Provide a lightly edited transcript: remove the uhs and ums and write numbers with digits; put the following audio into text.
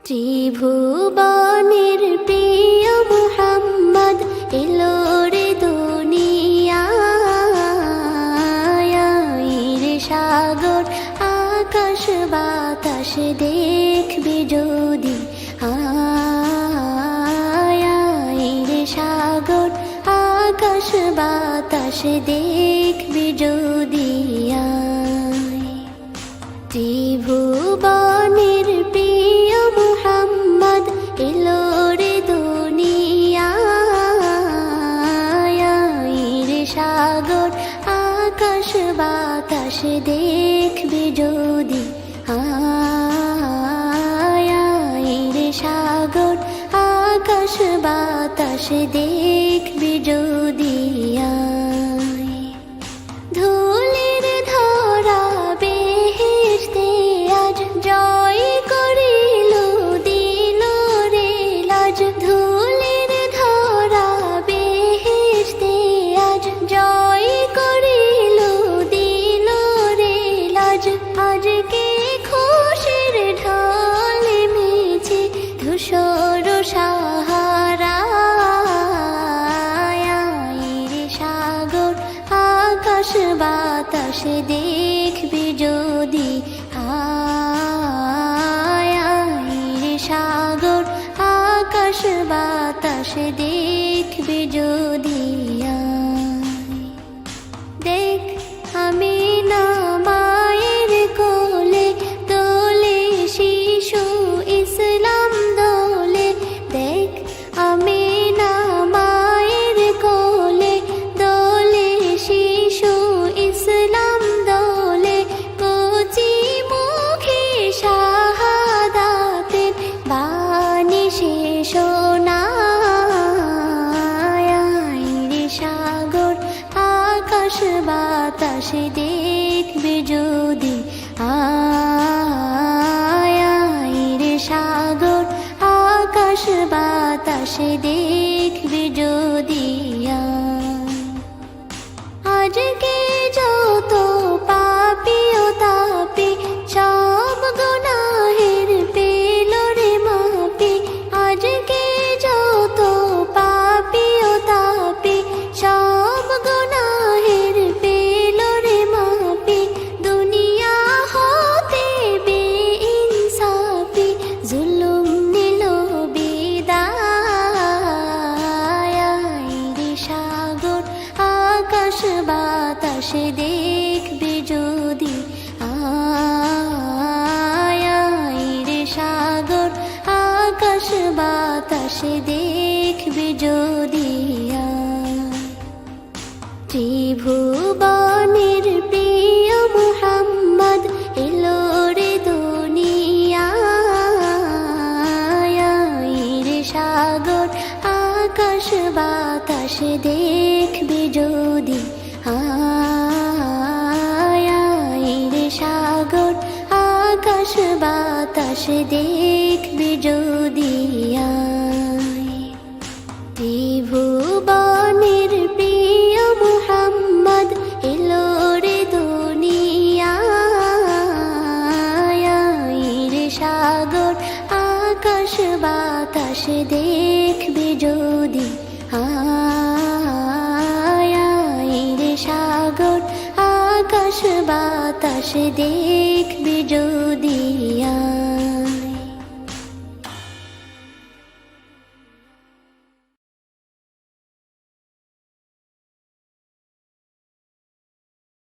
ত্রিভুবনের প্রিয় মুহাম্মদ এলো রে দুনিয়ায়। রে সাগর আকাশ বাতাস দেখবি যদি, রে সাগর আকাশ বাতাস দেখবি যদি। ত্রিভুবনের প্রিয় মুহাম্মদ এলো রে দুনিয়ায়। রে সাগর আকাশ বাতাস দেখবি যদি, রে সাগর আকাশ বাতাস দেখবি যদি। ধুলির ধরা বেহেশতে আজ জয় করিল দিল রে লাজ। ধুলির ধরা বেহেশতে আজ জয় করিল দিল রে লাজ। আজকে খুশির ঢল মেছে ধূসর সাহারা। রে সাগর আকাশ বাতাস দেখবি যদি, রে সাগর আকাশ বাতাস দেখবি যদি। দেখ আমি না মায়ের কোলে দোলে শিশু ইসলাম দোলে। দেখ আমি না মায়ের কোলে দোলে শিশু ইসলাম দোলে। কচি মুখে শাহাদাতের বাণী সে শোনায়। রে সাগর আকাশ বাতাস দেখবি যদি, রে সাগর আকাশ বাতাস দেখবি যদি। আজকে যত পাপী ও তাপী সব গুনাহের পেল রে মাপি। আজকে যত পাপী ও তাপী সব গুনাহের পেল রে মাপি। দুনিয়া হতে বেইনসাফি জুলুম নিল বিদায়। রে সাগর আকাশ বাতাস দেখবি যদি, রে সাগর আকাশ বাতাস দেখবি যদি। ত্রিভুবনের প্রিয় মুহাম্মদ এলো রে দুনিয়ায়। রে সাগর আকাশ বাতাস দেখবি যদি, রে সাগর আকাশ বাতাস দেখবি যদি। ত্রিভুবনের প্রিয় মুহাম্মদ এলো রে দুনিয়ায়। রে সাগর আকাশ বাতাস দেখবি যদি, রে সাগর আকাশ বাতাস দেখবি যদি। ত্রিভুবনের প্রিয় মুহাম্মদ এলো রে দুনিয়ায়। রে সাগর আকাশ বাতাস দেখবি যদি, রে সাগর আকাশ বাতাস দেখবি যদি।